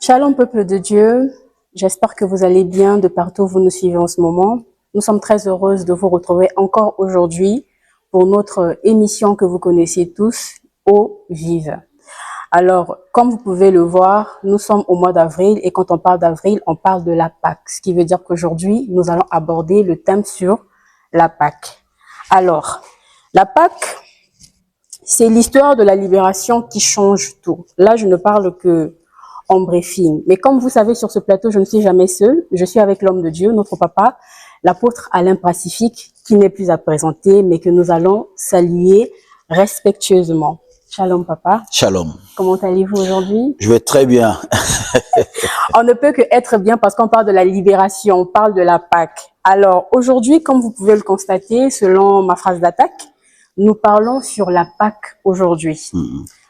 Shalom peuple de Dieu, j'espère que vous allez bien de partout où vous nous suivez en ce moment. Nous sommes très heureuses de vous retrouver encore aujourd'hui pour notre émission que vous connaissez tous, Eau vive. Alors, comme vous pouvez le voir, nous sommes au mois d'avril et quand on parle d'avril, on parle de la Pâque, ce qui veut dire qu'aujourd'hui, nous allons aborder le thème sur la Pâque. Alors, la Pâque, c'est l'histoire de la libération qui change tout. Là, je ne parle que en briefing. Mais comme vous savez, sur ce plateau, je ne suis jamais seule. Je suis avec l'homme de Dieu, notre papa, l'apôtre Alain Pacifique, qui n'est plus à présenter, mais que nous allons saluer respectueusement. Shalom, papa. Shalom. Comment allez-vous aujourd'hui? Je vais très bien. On ne peut que être bien parce qu'on parle de la libération, on parle de la Pâque. Alors, aujourd'hui, comme vous pouvez le constater, selon ma phrase d'attaque, nous parlons sur la Pâque aujourd'hui.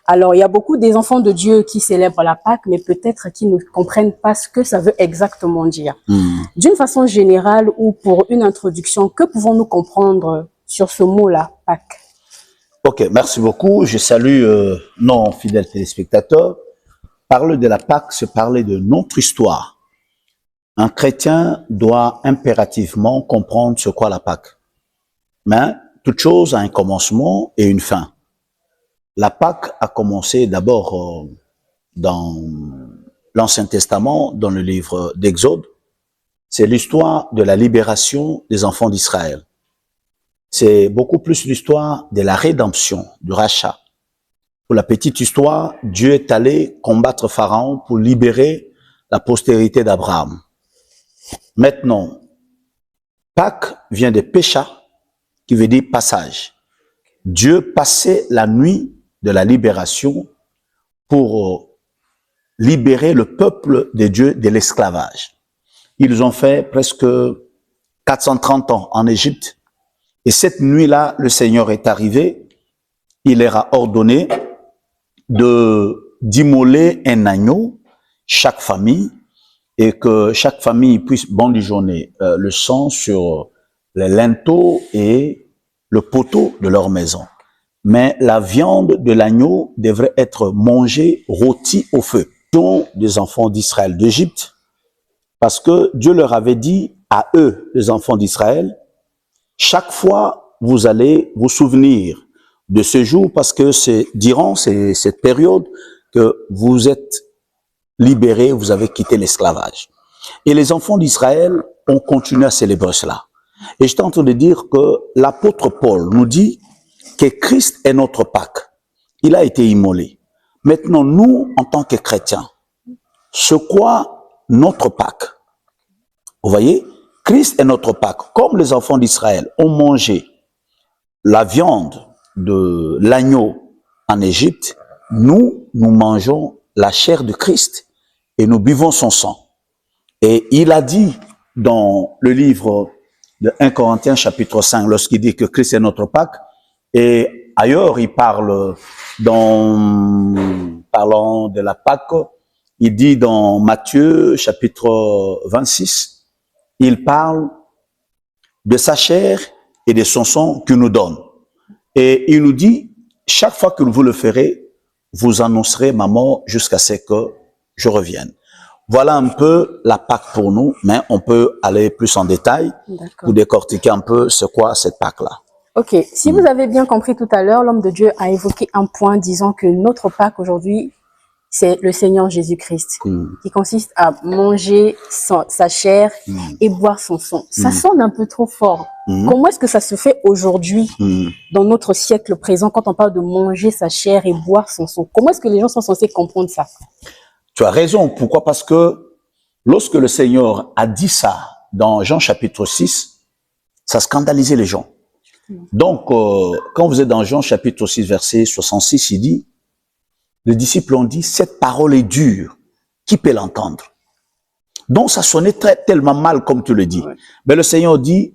Alors, il y a beaucoup des enfants de Dieu qui célèbrent la Pâque, mais peut-être qui ne comprennent pas ce que ça veut exactement dire. D'une façon générale ou pour une introduction, que pouvons-nous comprendre sur ce mot-là, Pâque? Ok, merci beaucoup. Je salue nos fidèles téléspectateurs. Parler de la Pâque, c'est parler de notre histoire. Un chrétien doit impérativement comprendre ce qu'est la Pâque. Mais toute chose a un commencement et une fin. La Pâque a commencé d'abord dans l'Ancien Testament, dans le livre d'Exode. C'est l'histoire de la libération des enfants d'Israël. C'est beaucoup plus l'histoire de la rédemption, du rachat. Pour la petite histoire, Dieu est allé combattre Pharaon pour libérer la postérité d'Abraham. Maintenant, Pâques vient de Pécha, qui veut dire passage. Dieu passait la nuit de la libération pour libérer le peuple de Dieu de l'esclavage. Ils ont fait presque 430 ans en Égypte. Et cette nuit-là, le Seigneur est arrivé. Il leur a ordonné d'immoler un agneau, chaque famille, et que chaque famille puisse badigeonner le sang sur les linteaux et le poteau de leur maison. Mais la viande de l'agneau devrait être mangée rôtie au feu. Des enfants d'Israël d'Égypte, parce que Dieu leur avait dit à eux, les enfants d'Israël, chaque fois vous allez vous souvenir de ce jour, parce que c'est durant cette période que vous êtes libérés, vous avez quitté l'esclavage. Et les enfants d'Israël ont continué à célébrer cela. Et j'étais en train de dire que l'apôtre Paul nous dit que Christ est notre Pâque. Il a été immolé. Maintenant, nous, en tant que chrétiens, ce quoi notre Pâque? Vous voyez, Christ est notre Pâque. Comme les enfants d'Israël ont mangé la viande de l'agneau en Égypte, nous mangeons la chair de Christ et nous buvons son sang. Et il a dit dans le livre de 1 Corinthiens chapitre 5, lorsqu'il dit que Christ est notre Pâque, et ailleurs il parle parlant de la Pâque, il dit dans Matthieu chapitre 26, il parle de sa chair et de son sang qu'il nous donne. Et il nous dit, chaque fois que vous le ferez, vous annoncerez ma mort jusqu'à ce que je revienne. Voilà un peu la Pâque pour nous, mais on peut aller plus en détail pour décortiquer un peu ce qu'est cette Pâque-là. Ok, si vous avez bien compris tout à l'heure, l'homme de Dieu a évoqué un point disant que notre Pâque aujourd'hui, c'est le Seigneur Jésus-Christ, qui consiste à manger sa chair et boire son sang. Ça sonne un peu trop fort. Comment est-ce que ça se fait aujourd'hui, dans notre siècle présent, quand on parle de manger sa chair et boire son sang? Comment est-ce que les gens sont censés comprendre ça? Tu as raison. Pourquoi? Parce que lorsque le Seigneur a dit ça dans Jean chapitre 6, ça scandalisait les gens. Donc, quand vous êtes dans Jean chapitre 6, verset 66, il dit, les disciples ont dit, cette parole est dure, qui peut l'entendre? Donc, ça sonnait tellement mal comme tu le dis. Mais le Seigneur dit,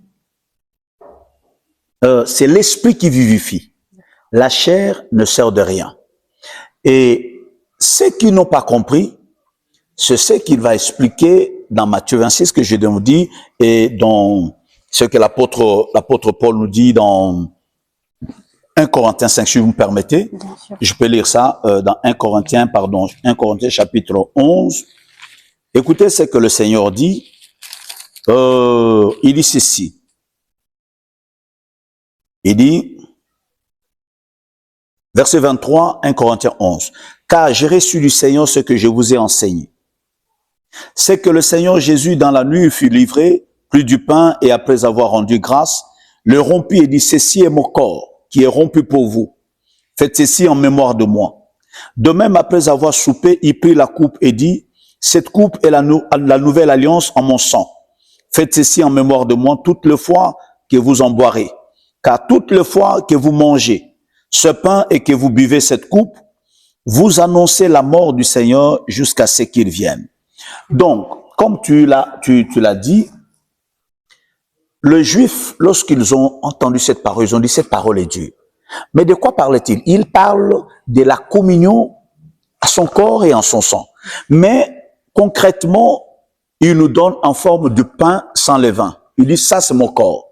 c'est l'esprit qui vivifie. La chair ne sert de rien. Et ceux qui n'ont pas compris, c'est ce qu'il va expliquer dans Matthieu 26, que je vous dis, et dans ce que l'apôtre Paul nous dit dans 1 Corinthiens 5, si vous me permettez. Je peux lire ça dans 1 Corinthiens chapitre 11, Écoutez ce que le Seigneur dit. Il dit ceci. Il dit, verset 23, 1 Corinthiens 11. Car j'ai reçu du Seigneur ce que je vous ai enseigné. C'est que le Seigneur Jésus, dans la nuit, fut livré, prit du pain et après avoir rendu grâce, le rompit et dit, ceci est mon corps qui est rompu pour vous. Faites ceci en mémoire de moi. De même, après avoir soupé, il prit la coupe et dit, cette coupe est la nouvelle alliance en mon sang. Faites ceci en mémoire de moi toutes les fois que vous en boirez. Car toutes les fois que vous mangez ce pain et que vous buvez cette coupe, vous annoncez la mort du Seigneur jusqu'à ce qu'il vienne. Donc, comme tu l'as dit, les Juifs, lorsqu'ils ont entendu cette parole, ils ont dit cette parole est dure. Mais de quoi parlait-il? Il parle de la communion à son corps et en son sang. Mais concrètement, il nous donne en forme de pain sans levain. Il dit ça c'est mon corps.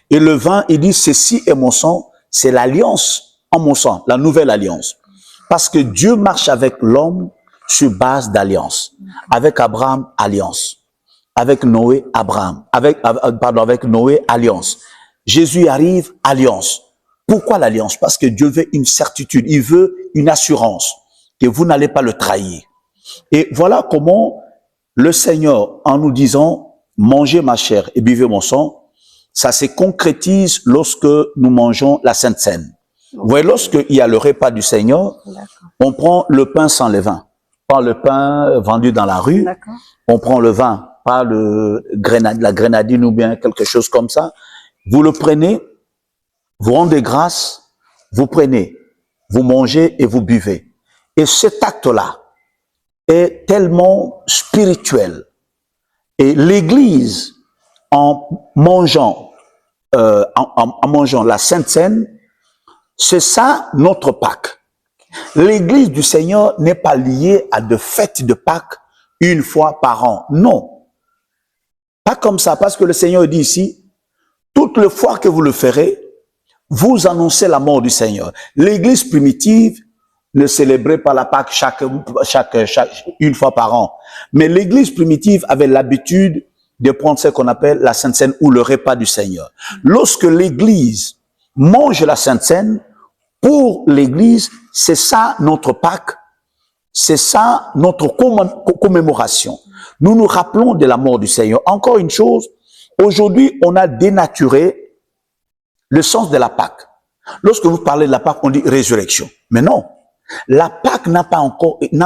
Et le vin, il dit ceci est mon sang, c'est l'alliance en mon sang, la nouvelle alliance. Parce que Dieu marche avec l'homme sur base d'alliance. Avec Abraham, alliance. Avec Noé, Abraham. Avec Noé, alliance. Jésus arrive, alliance. Pourquoi l'alliance? Parce que Dieu veut une certitude, il veut une assurance que vous n'allez pas le trahir. Et voilà comment le Seigneur, en nous disant, mangez ma chair et buvez mon sang, ça se concrétise lorsque nous mangeons la Sainte Seine. Vous voyez, lorsqu'il y a le repas du Seigneur, on prend le pain sans levain. Pas le pain vendu dans la rue, on prend le vin, pas la grenadine ou bien quelque chose comme ça. Vous le prenez, vous rendez grâce, vous prenez, vous mangez et vous buvez. Et cet acte-là est tellement spirituel. Et l'Église, en mangeant la Sainte Seine, c'est ça notre Pâques. L'Église du Seigneur n'est pas liée à de fêtes de Pâques une fois par an. Non. Pas comme ça, parce que le Seigneur dit ici, toutes les fois que vous le ferez, vous annoncez la mort du Seigneur. L'Église primitive ne célébrait pas la Pâque une fois par an. Mais l'Église primitive avait l'habitude de prendre ce qu'on appelle la Sainte Seine ou le repas du Seigneur. Lorsque l'Église mange la Sainte Seine, pour l'Église, c'est ça notre Pâque, c'est ça notre commémoration. Nous nous rappelons de la mort du Seigneur. Encore une chose, aujourd'hui, on a dénaturé le sens de la Pâque. Lorsque vous parlez de la Pâque, on dit résurrection. Mais non, la Pâque n'a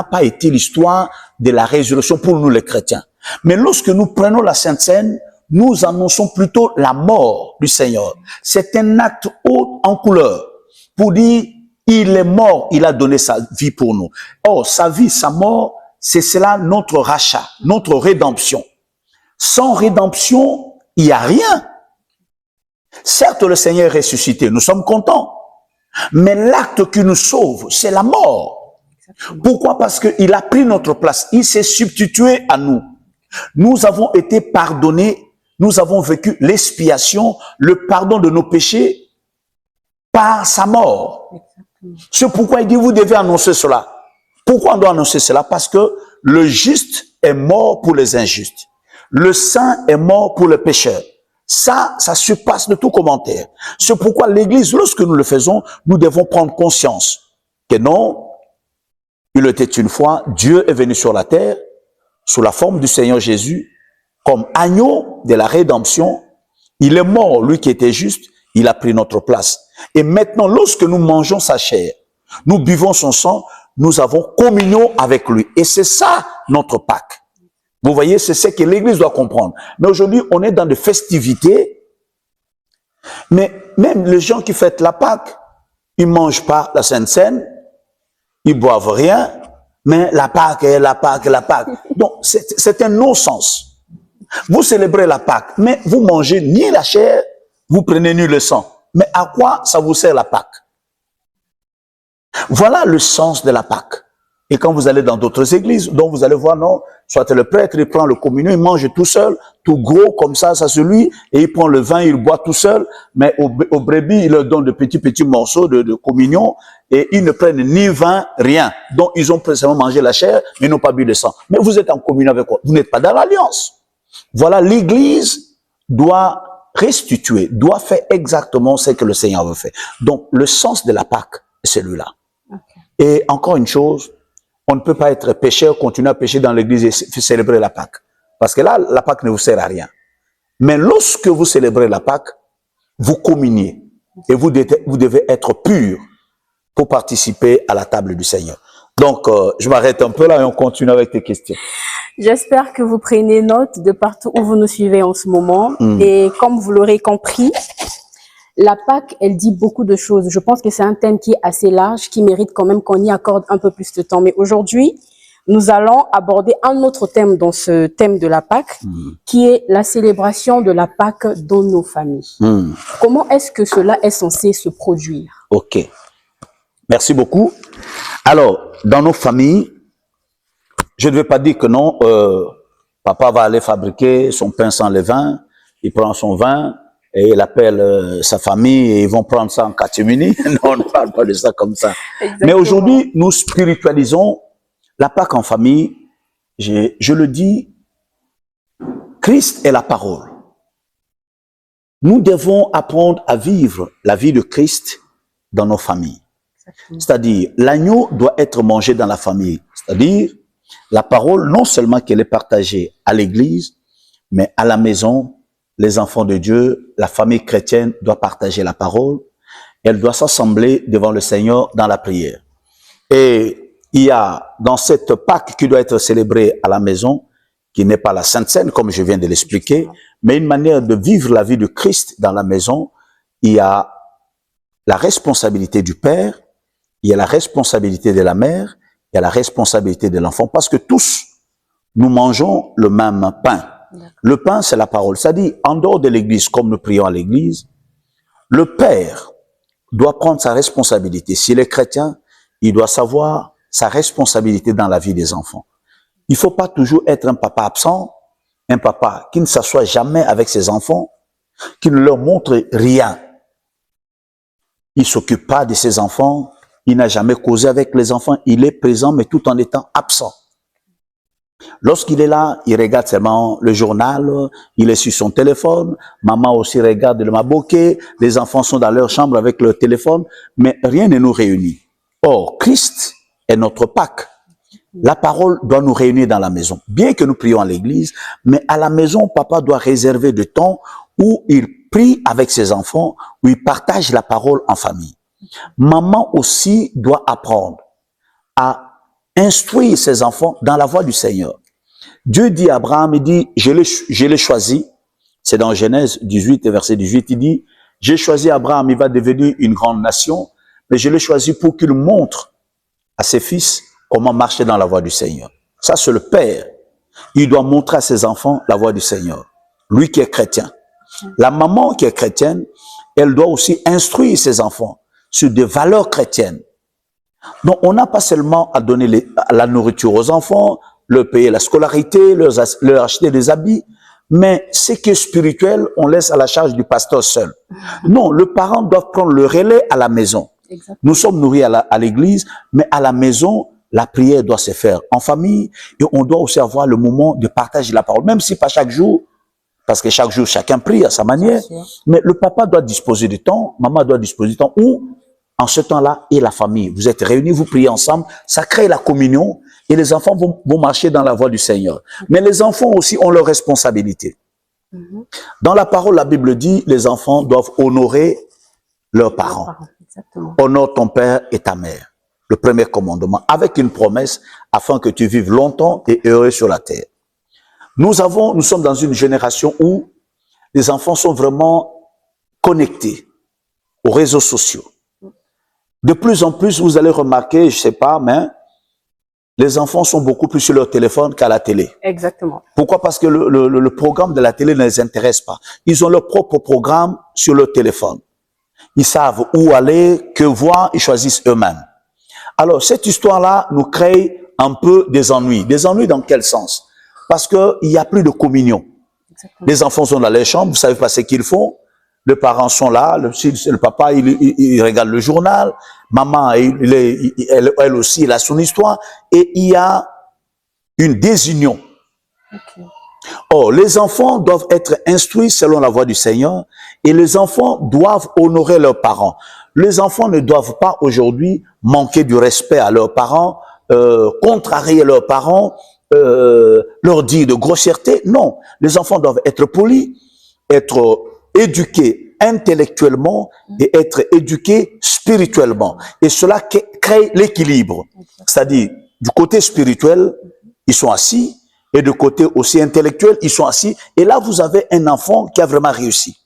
pas été l'histoire de la résurrection pour nous les chrétiens. Mais lorsque nous prenons la Sainte Seine, nous annonçons plutôt la mort du Seigneur. C'est un acte haut en couleur pour dire, il est mort, il a donné sa vie pour nous. Or, sa vie, sa mort, c'est cela notre rachat, notre rédemption. Sans rédemption, il n'y a rien. Certes, le Seigneur est ressuscité, nous sommes contents. Mais l'acte qui nous sauve, c'est la mort. Pourquoi? Parce qu'il a pris notre place. Il s'est substitué à nous. Nous avons été pardonnés. Nous avons vécu l'expiation, le pardon de nos péchés par sa mort. C'est pourquoi il dit, vous devez annoncer cela. Pourquoi on doit annoncer cela? Parce que le juste est mort pour les injustes. Le saint est mort pour les pécheurs. Ça surpasse de tout commentaire. C'est pourquoi l'Église, lorsque nous le faisons, nous devons prendre conscience que non, il était une fois, Dieu est venu sur la terre, sous la forme du Seigneur Jésus, comme agneau de la rédemption. Il est mort, lui qui était juste, il a pris notre place. Et maintenant, lorsque nous mangeons sa chair, nous buvons son sang, nous avons communion avec lui. Et c'est ça notre Pâques. Vous voyez, c'est ce que l'Église doit comprendre. Mais aujourd'hui, on est dans des festivités. Mais même les gens qui fêtent la Pâque, ils ne mangent pas la Sainte Seine, ils boivent rien, mais la Pâque est la Pâque, la Pâque. Donc, c'est un non-sens. Vous célébrez la Pâque, mais vous mangez ni la chair, vous prenez ni le sang. Mais à quoi ça vous sert la Pâque? Voilà le sens de la Pâque. Et quand vous allez dans d'autres églises, donc vous allez voir, non, soit le prêtre, il prend le communion, il mange tout seul, tout gros comme ça se lui, et il prend le vin, il boit tout seul, mais aux brebis, il leur donne de petits morceaux de communion, et ils ne prennent ni vin, rien. Donc ils ont précisément mangé la chair, mais ils n'ont pas bu le sang. Mais vous êtes en communion avec quoi? Vous n'êtes pas dans l'alliance. Voilà, l'Église doit restituer, doit faire exactement ce que le Seigneur veut faire. Donc le sens de la Pâque est celui-là. Okay. Et encore une chose, on ne peut pas être pécheur, continuer à pécher dans l'église et célébrer la Pâque. Parce que là, la Pâque ne vous sert à rien. Mais lorsque vous célébrez la Pâque, vous communiez. Et vous devez être pur pour participer à la table du Seigneur. Donc, je m'arrête un peu là et on continue avec tes questions. J'espère que vous prenez note de partout où vous nous suivez en ce moment. Et comme vous l'aurez compris, la Pâque, elle dit beaucoup de choses. Je pense que c'est un thème qui est assez large, qui mérite quand même qu'on y accorde un peu plus de temps. Mais aujourd'hui, nous allons aborder un autre thème dans ce thème de la Pâque, qui est la célébration de la Pâque dans nos familles. Comment est-ce que cela est censé se produire? Ok. Merci beaucoup. Alors, dans nos familles, je ne vais pas dire que non, papa va aller fabriquer son pain sans levain, il prend son vin, et il appelle sa famille et ils vont prendre ça en catimini. Non, on ne parle pas de ça comme ça. Exactement. Mais aujourd'hui, nous spiritualisons la Pâque en famille. Je le dis, Christ est la parole. Nous devons apprendre à vivre la vie de Christ dans nos familles. C'est-à-dire, l'agneau doit être mangé dans la famille. C'est-à-dire, la parole, non seulement qu'elle est partagée à l'église, mais à la maison, les enfants de Dieu, la famille chrétienne doit partager la parole. Elle doit s'assembler devant le Seigneur dans la prière. Et il y a dans cette Pâque qui doit être célébrée à la maison, qui n'est pas la Sainte Seine, comme je viens de l'expliquer, mais une manière de vivre la vie de Christ dans la maison. Il y a la responsabilité du Père, il y a la responsabilité de la mère, il y a la responsabilité de l'enfant, parce que tous, nous mangeons le même pain. Le pain, c'est la parole. C'est-à-dire, en dehors de l'église, comme nous prions à l'église, le père doit prendre sa responsabilité. S'il est chrétien, il doit savoir sa responsabilité dans la vie des enfants. Il ne faut pas toujours être un papa absent, un papa qui ne s'assoit jamais avec ses enfants, qui ne leur montre rien. Il ne s'occupe pas de ses enfants, il n'a jamais causé avec les enfants, il est présent, mais tout en étant absent. Lorsqu'il est là, il regarde seulement le journal, il est sur son téléphone, maman aussi regarde le maboké, les enfants sont dans leur chambre avec leur téléphone, mais rien ne nous réunit. Or, Christ est notre Pâque. La parole doit nous réunir dans la maison. Bien que nous prions à l'église, mais à la maison, papa doit réserver du temps où il prie avec ses enfants, où il partage la parole en famille. Maman aussi doit apprendre à instruire ses enfants dans la voie du Seigneur. Dieu dit à Abraham, il dit, je l'ai choisi. C'est dans Genèse 18, verset 18, il dit, j'ai choisi Abraham, il va devenir une grande nation, mais je l'ai choisi pour qu'il montre à ses fils comment marcher dans la voie du Seigneur. Ça, c'est le Père. Il doit montrer à ses enfants la voie du Seigneur. Lui qui est chrétien. La maman qui est chrétienne, elle doit aussi instruire ses enfants sur des valeurs chrétiennes. Donc, on n'a pas seulement à donner la nourriture aux enfants, leur payer la scolarité, leur acheter des habits, mais ce qui est spirituel, on laisse à la charge du pasteur seul. Non, le parent doit prendre le relais à la maison. Exactement. Nous sommes nourris à l'église, mais à la maison, la prière doit se faire en famille et on doit aussi avoir le moment de partager la parole, même si pas chaque jour, parce que chaque jour, chacun prie à sa manière, mais le papa doit disposer du temps, maman doit disposer du temps, ou en ce temps-là, et la famille, vous êtes réunis, vous priez ensemble, ça crée la communion et les enfants vont marcher dans la voie du Seigneur. Mais les enfants aussi ont leurs responsabilités. Dans la parole, la Bible dit, les enfants doivent honorer leurs parents. Honore ton père et ta mère. Le premier commandement, avec une promesse, afin que tu vives longtemps et heureux sur la terre. Nous sommes dans une génération où les enfants sont vraiment connectés aux réseaux sociaux. De plus en plus, vous allez remarquer, je sais pas, mais les enfants sont beaucoup plus sur leur téléphone qu'à la télé. Exactement. Pourquoi? Parce que le programme de la télé ne les intéresse pas. Ils ont leur propre programme sur leur téléphone. Ils savent où aller, que voir, ils choisissent eux-mêmes. Alors, cette histoire-là nous crée un peu des ennuis. Des ennuis dans quel sens? Parce qu'il n'y a plus de communion. Exactement. Les enfants sont dans les chambres, vous savez pas ce qu'ils font. Les parents sont là, le papa, il regarde le journal. Maman, elle aussi, elle a son histoire. Et il y a une désunion. Okay. Or, les enfants doivent être instruits selon la voie du Seigneur et les enfants doivent honorer leurs parents. Les enfants ne doivent pas aujourd'hui manquer du respect à leurs parents, contrarier leurs parents, leur dire de grossièreté. Non, les enfants doivent être polis, être éduqués intellectuellement et être éduqués spirituellement. Et cela crée l'équilibre. C'est-à-dire, du côté spirituel, ils sont assis, et de côté aussi intellectuel, ils sont assis. Et là, vous avez un enfant qui a vraiment réussi.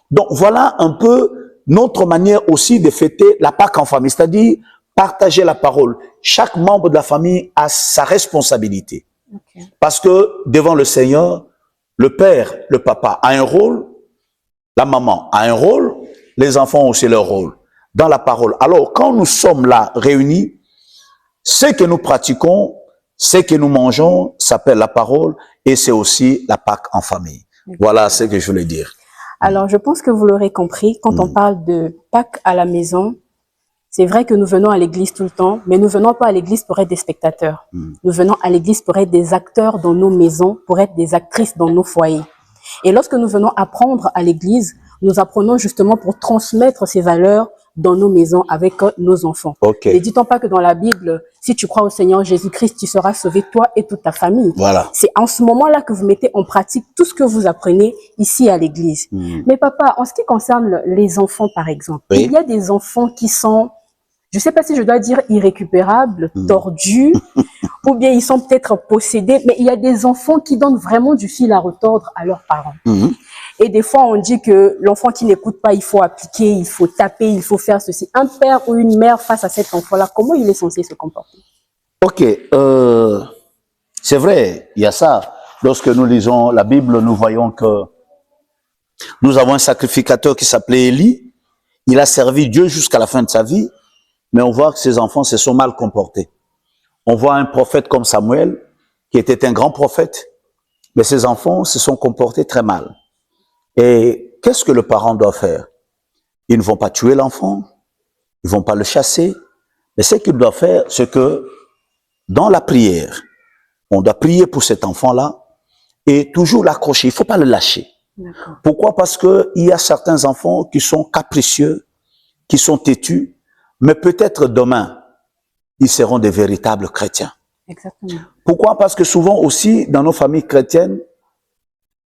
Donc, voilà un peu notre manière aussi de fêter la Pâque en famille, c'est-à-dire partager la parole. Chaque membre de la famille a sa responsabilité. Okay. Parce que devant le Seigneur, le père, le papa a un rôle, la maman a un rôle, les enfants ont aussi leur rôle dans la parole. Alors, quand nous sommes là réunis, ce que nous pratiquons, ce que nous mangeons s'appelle la parole et c'est aussi la Pâque en famille. Voilà ce que je voulais dire. Alors, je pense que vous l'aurez compris, quand on parle de Pâques à la maison, c'est vrai que nous venons à l'église tout le temps, mais nous venons pas à l'église pour être des spectateurs. Nous venons à l'église pour être des acteurs dans nos maisons, pour être des actrices dans nos foyers. Et lorsque nous venons apprendre à l'église, nous apprenons justement pour transmettre ces valeurs dans nos maisons avec nos enfants. Okay. Et dit-on pas que dans la Bible, si tu crois au Seigneur Jésus-Christ, tu seras sauvé, toi et toute ta famille. Voilà. C'est en ce moment-là que vous mettez en pratique tout ce que vous apprenez ici à l'église. Mais papa, en ce qui concerne les enfants, par exemple, oui, il y a des enfants qui sont, je sais pas si je dois dire irrécupérables, tordus, ou bien ils sont peut-être possédés, mais il y a des enfants qui donnent vraiment du fil à retordre à leurs parents. Et des fois, on dit que l'enfant qui n'écoute pas, il faut appliquer, il faut taper, il faut faire ceci. Un père ou une mère face à cet enfant-là, comment il est censé se comporter? Ok, c'est vrai, il y a ça. Lorsque nous lisons la Bible, nous voyons que nous avons un sacrificateur qui s'appelait Élie. Il a servi Dieu jusqu'à la fin de sa vie, mais on voit que ses enfants se sont mal comportés. On voit un prophète comme Samuel, qui était un grand prophète, mais ses enfants se sont comportés très mal. Et qu'est-ce que le parent doit faire? Ils ne vont pas tuer l'enfant, ils ne vont pas le chasser, mais ce qu'il doit faire, c'est que dans la prière, on doit prier pour cet enfant-là et toujours l'accrocher, il ne faut pas le lâcher. Pourquoi? Parce qu'il y a certains enfants qui sont capricieux, qui sont têtus, mais peut-être demain, ils seront des véritables chrétiens. Exactement. Pourquoi? Parce que souvent aussi, dans nos familles chrétiennes,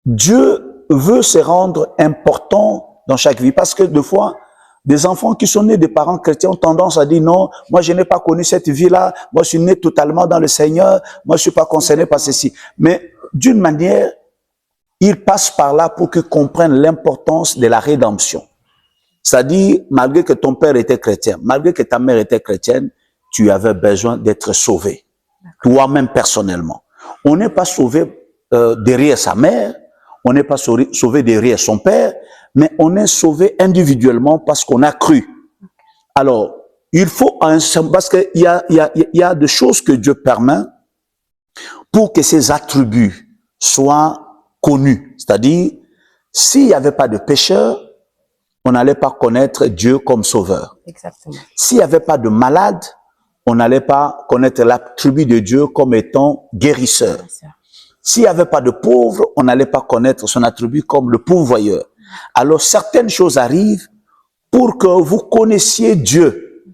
Dieu veut se rendre important dans chaque vie. Parce que des fois, des enfants qui sont nés de parents chrétiens ont tendance à dire non, moi je n'ai pas connu cette vie-là, moi je suis né totalement dans le Seigneur, moi je suis pas concerné par ceci. Mais d'une manière, ils passent par là pour qu'ils comprennent l'importance de la rédemption. C'est-à-dire, malgré que ton père était chrétien, malgré que ta mère était chrétienne, tu avais besoin d'être sauvé, toi-même personnellement. On n'est pas sauvé derrière sa mère, on n'est pas sauvé derrière son père, mais on est sauvé individuellement parce qu'on a cru. Alors, il faut, parce qu'il y a des choses que Dieu permet pour que ses attributs soient connus. C'est-à-dire, s'il n'y avait pas de pécheur, on n'allait pas connaître Dieu comme sauveur. Exactement. S'il n'y avait pas de malade, on n'allait pas connaître l'attribut de Dieu comme étant guérisseur. S'il n'y avait pas de pauvre, on n'allait pas connaître son attribut comme le pourvoyeur. Alors, certaines choses arrivent pour que vous connaissiez Dieu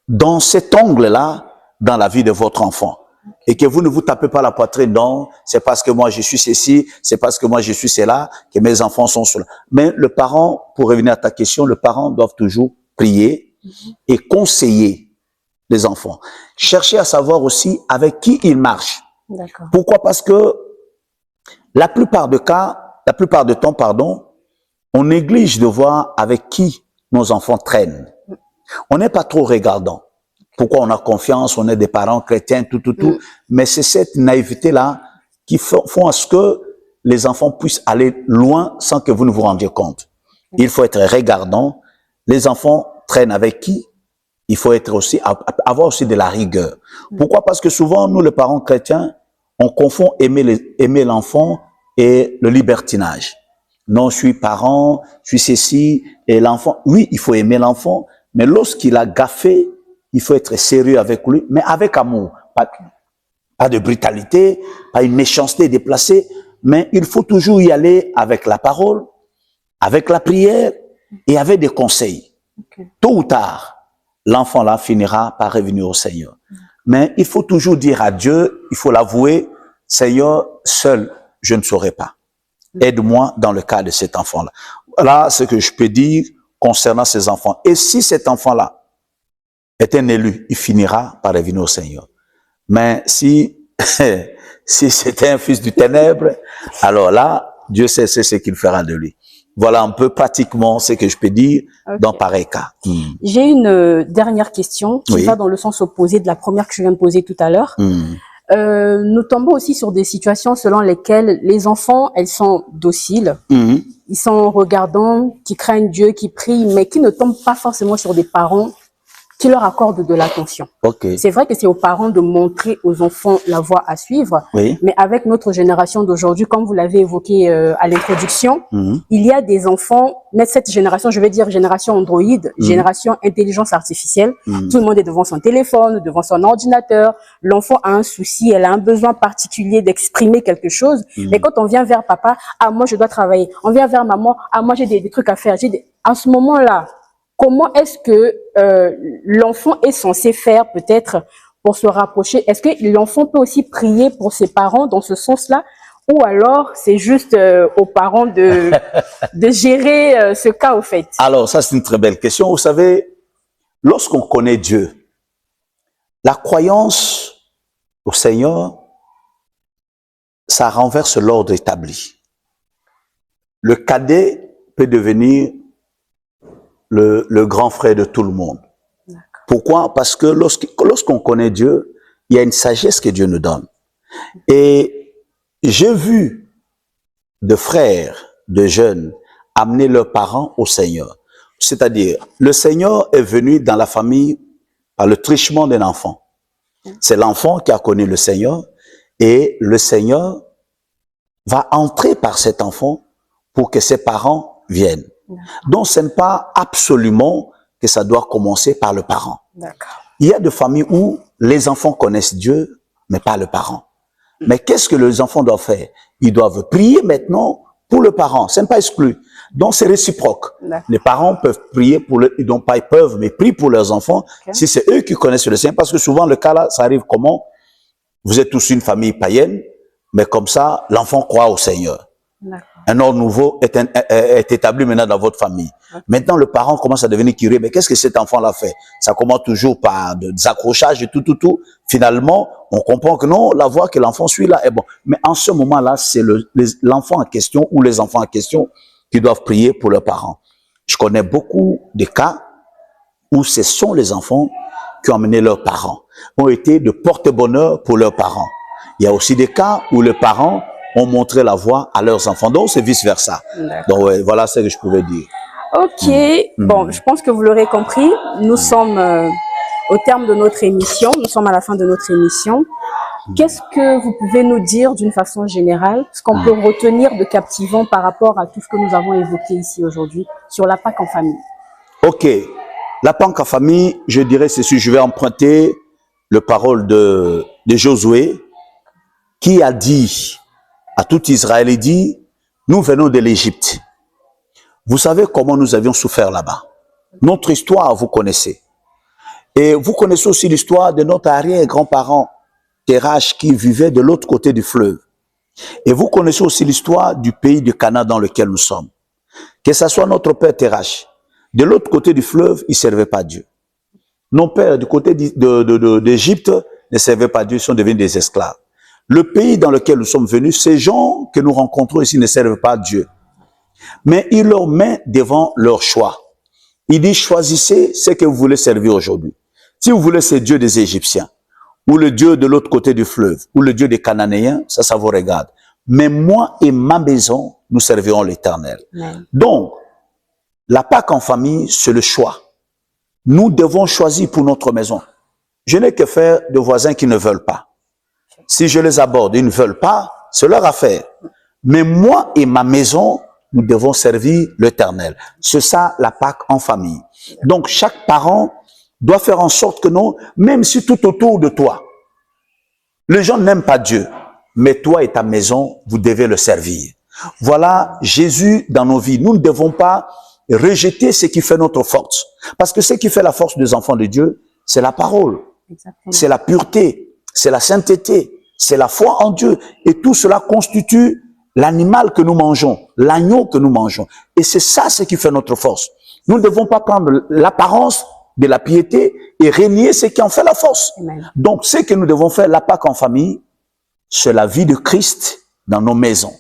dans cet angle-là, dans la vie de votre enfant. Et que vous ne vous tapez pas la poitrine, non, c'est parce que moi je suis ceci, c'est parce que moi je suis cela, que mes enfants sont cela. Mais le parent, pour revenir à ta question, le parent doit toujours prier et conseiller les enfants. Chercher à savoir aussi avec qui ils marchent. Pourquoi? Parce que la plupart du temps, on néglige de voir avec qui nos enfants traînent. On n'est pas trop regardant. Pourquoi on a confiance, on est des parents chrétiens, tout. Mais c'est cette naïveté-là qui font à ce que les enfants puissent aller loin sans que vous ne vous rendiez compte. Il faut être regardant. Les enfants traînent avec qui? il faut être aussi, avoir aussi de la rigueur. Pourquoi? Parce que souvent, nous, les parents chrétiens, on confond aimer l'enfant et le libertinage. Non, je suis parent, je suis ceci, et l'enfant, oui, il faut aimer l'enfant, mais lorsqu'il a gaffé, il faut être sérieux avec lui, mais avec amour. Pas de brutalité, pas une méchanceté déplacée, mais il faut toujours y aller avec la parole, avec la prière et avec des conseils. Okay. Tôt ou tard, l'enfant là finira par revenir au Seigneur. Mais il faut toujours dire à Dieu, il faut l'avouer, Seigneur, seul, je ne saurais pas. Aide-moi dans le cas de cet enfant-là. Voilà ce que je peux dire concernant ces enfants. Et si cet enfant-là est un élu, il finira par revenir au Seigneur. Mais si c'était un fils du ténèbre, alors là, Dieu sait ce qu'il fera de lui. Voilà un peu pratiquement ce que je peux dire dans pareil cas. J'ai une dernière question qui va dans le sens opposé de la première que je viens de poser tout à l'heure. Nous tombons aussi sur des situations selon lesquelles les enfants, elles sont dociles, ils sont regardants, qui craignent Dieu, qui prient, mais qui ne tombent pas forcément sur des parents qui leur accordent de l'attention. C'est vrai que c'est aux parents de montrer aux enfants la voie à suivre, mais avec notre génération d'aujourd'hui, comme vous l'avez évoqué à l'introduction, il y a des enfants, cette génération, je vais dire génération Android, génération intelligence artificielle, tout le monde est devant son téléphone, devant son ordinateur, l'enfant a un souci, elle a un besoin particulier d'exprimer quelque chose, mais quand on vient vers papa, ah moi je dois travailler, on vient vers maman, ah moi j'ai des trucs à faire, à ce moment-là, comment est-ce que l'enfant est censé faire peut-être pour se rapprocher? Est-ce que l'enfant peut aussi prier pour ses parents dans ce sens-là? Ou alors c'est juste aux parents de gérer ce cas au fait? Alors ça c'est une très belle question. Vous savez, lorsqu'on connaît Dieu, la croyance au Seigneur, ça renverse l'ordre établi. Le cadet peut devenir le grand frère de tout le monde. Pourquoi? Parce que lorsqu'on connaît Dieu, il y a une sagesse que Dieu nous donne. Et j'ai vu de frères, de jeunes, amener leurs parents au Seigneur. C'est-à-dire, le Seigneur est venu dans la famille par le truchement d'un enfant. C'est l'enfant qui a connu le Seigneur et le Seigneur va entrer par cet enfant pour que ses parents viennent. Donc, ce n'est pas absolument que ça doit commencer par le parent. Il y a des familles où les enfants connaissent Dieu, mais pas le parent. Mais qu'est-ce que les enfants doivent faire? Ils doivent prier maintenant pour le parent. Ce n'est pas exclu. Donc, c'est réciproque. Les parents peuvent prier pour ils peuvent, mais prient pour leurs enfants si c'est eux qui connaissent le Seigneur. Parce que souvent, le cas là, ça arrive comment? Vous êtes tous une famille païenne, mais comme ça, l'enfant croit au Seigneur. Un ordre nouveau est établi maintenant dans votre famille. Maintenant, le parent commence à devenir curieux. Mais qu'est-ce que cet enfant-là fait? Ça commence toujours par des accrochages et tout. Finalement, on comprend que non, la voie que l'enfant suit là est bon. Mais en ce moment-là, c'est l'enfant en question ou les enfants en question qui doivent prier pour leurs parents. Je connais beaucoup de cas où ce sont les enfants qui ont amené leurs parents, ont été de porte-bonheur pour leurs parents. Il y a aussi des cas où les parents ont montré la voie à leurs enfants. Donc, c'est vice-versa. Donc, ouais, voilà ce que je pouvais dire. Ok. Bon, je pense que vous l'aurez compris. Nous sommes au terme de notre émission. Nous sommes à la fin de notre émission. Qu'est-ce que vous pouvez nous dire d'une façon générale, ce qu'on peut retenir de captivant par rapport à tout ce que nous avons évoqué ici aujourd'hui sur la Pâque en famille? Ok. La Pâque en famille, je dirais ceci. Je vais emprunter le parole de Josué qui a dit à tout Israël, il dit, nous venons de l'Égypte. Vous savez comment nous avions souffert là-bas. Notre histoire, vous connaissez. Et vous connaissez aussi l'histoire de notre arrière-grand-parent, Terach, qui vivait de l'autre côté du fleuve. Et vous connaissez aussi l'histoire du pays du Canaan dans lequel nous sommes. Que ce soit notre père Terach, de l'autre côté du fleuve, il ne servait pas Dieu. Nos pères du côté d'Égypte ne servaient pas Dieu, ils sont devenus des esclaves. Le pays dans lequel nous sommes venus, ces gens que nous rencontrons ici ne servent pas Dieu. Mais il leur met devant leur choix. Il dit, choisissez ce que vous voulez servir aujourd'hui. Si vous voulez ce Dieu des Égyptiens, ou le Dieu de l'autre côté du fleuve, ou le Dieu des Cananéens, ça vous regarde. Mais moi et ma maison, nous servirons l'Éternel. Donc, la Pâque en famille, c'est le choix. Nous devons choisir pour notre maison. Je n'ai que faire de voisins qui ne veulent pas. Si je les aborde, ils ne veulent pas, c'est leur affaire. Mais moi et ma maison, nous devons servir l'Éternel. C'est ça la Pâque en famille. Donc chaque parent doit faire en sorte que non, même si tout autour de toi, les gens n'aiment pas Dieu, mais toi et ta maison, vous devez le servir. Voilà Jésus dans nos vies. Nous ne devons pas rejeter ce qui fait notre force. Parce que ce qui fait la force des enfants de Dieu, c'est la parole, c'est la pureté, c'est la sainteté, c'est la foi en Dieu. Et tout cela constitue l'animal que nous mangeons, l'agneau que nous mangeons. Et c'est ça ce qui fait notre force. Nous ne devons pas prendre l'apparence de la piété et renier ce qui en fait la force. Amen. Donc, ce que nous devons faire, la Pâque en famille, c'est la vie de Christ dans nos maisons.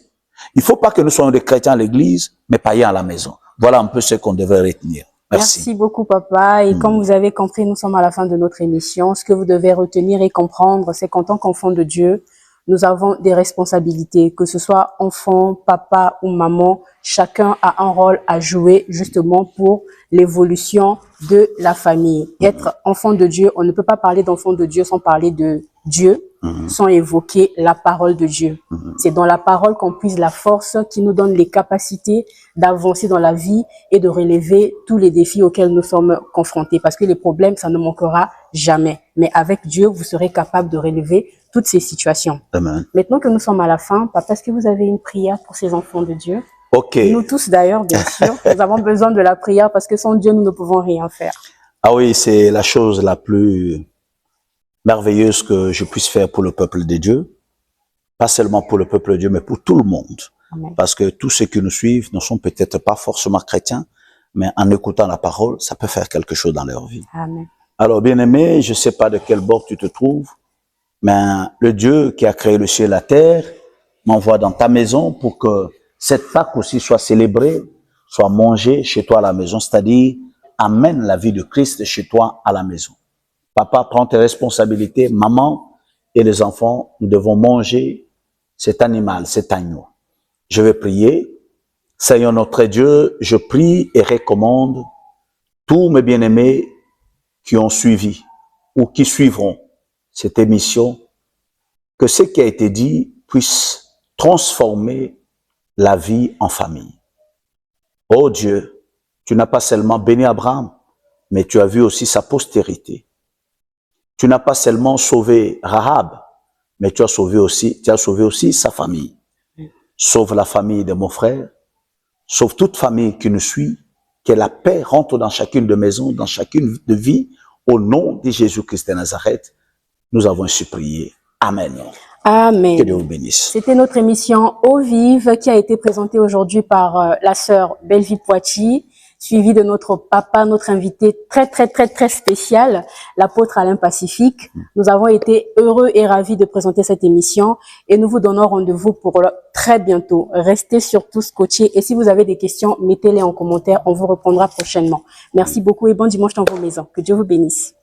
Il ne faut pas que nous soyons des chrétiens à l'église, mais païens à la maison. Voilà un peu ce qu'on devrait retenir. Merci beaucoup, papa. Et comme vous avez compris, nous sommes à la fin de notre émission. Ce que vous devez retenir et comprendre, c'est qu'en tant qu'enfant de Dieu, nous avons des responsabilités, que ce soit enfant, papa ou maman. Chacun a un rôle à jouer justement pour l'évolution de la famille. Être enfant de Dieu, on ne peut pas parler d'enfant de Dieu sans parler de Dieu, sans évoquer la parole de Dieu. C'est dans la parole qu'on puise la force qui nous donne les capacités d'avancer dans la vie et de relever tous les défis auxquels nous sommes confrontés. Parce que les problèmes, ça ne manquera jamais. Mais avec Dieu, vous serez capable de relever toutes ces situations. Amen. Maintenant que nous sommes à la fin, papa, est-ce que vous avez une prière pour ces enfants de Dieu? Ok. Nous tous d'ailleurs, bien sûr, nous avons besoin de la prière parce que sans Dieu, nous ne pouvons rien faire. Ah oui, c'est la chose la plus merveilleuse que je puisse faire pour le peuple de Dieu. Pas seulement pour le peuple de Dieu, mais pour tout le monde. Amen. Parce que tous ceux qui nous suivent ne sont peut-être pas forcément chrétiens, mais en écoutant la parole, ça peut faire quelque chose dans leur vie. Amen. Alors, bien-aimé, je ne sais pas de quel bord tu te trouves, mais le Dieu qui a créé le ciel et la terre m'envoie dans ta maison pour que cette Pâque aussi soit célébrée, soit mangée chez toi à la maison, c'est-à-dire amène la vie de Christ chez toi à la maison. Papa, prends tes responsabilités, maman et les enfants, nous devons manger cet animal, cet agneau. Je vais prier. Seigneur notre Dieu, je prie et recommande tous mes bien-aimés qui ont suivi ou qui suivront cette émission, que ce qui a été dit puisse transformer la vie en famille. Oh Dieu, tu n'as pas seulement béni Abraham, mais tu as vu aussi sa postérité. Tu n'as pas seulement sauvé Rahab, mais tu as sauvé aussi sa famille. Sauve la famille de mon frère, sauve toute famille qui nous suit, que la paix rentre dans chacune de maisons, dans chacune de vies, au nom de Jésus-Christ de Nazareth. Nous avons ainsi prié. Amen. Amen. Que Dieu vous bénisse. C'était notre émission Eau Vive qui a été présentée aujourd'hui par la sœur Belleville Poitiers, suivie de notre papa, notre invité très spécial, l'apôtre Alain Pacifique. Nous avons été heureux et ravis de présenter cette émission et nous vous donnons rendez-vous pour très bientôt. Restez surtout scotchés et si vous avez des questions, mettez-les en commentaire, on vous répondra prochainement. Merci beaucoup et bon dimanche dans vos maisons. Que Dieu vous bénisse.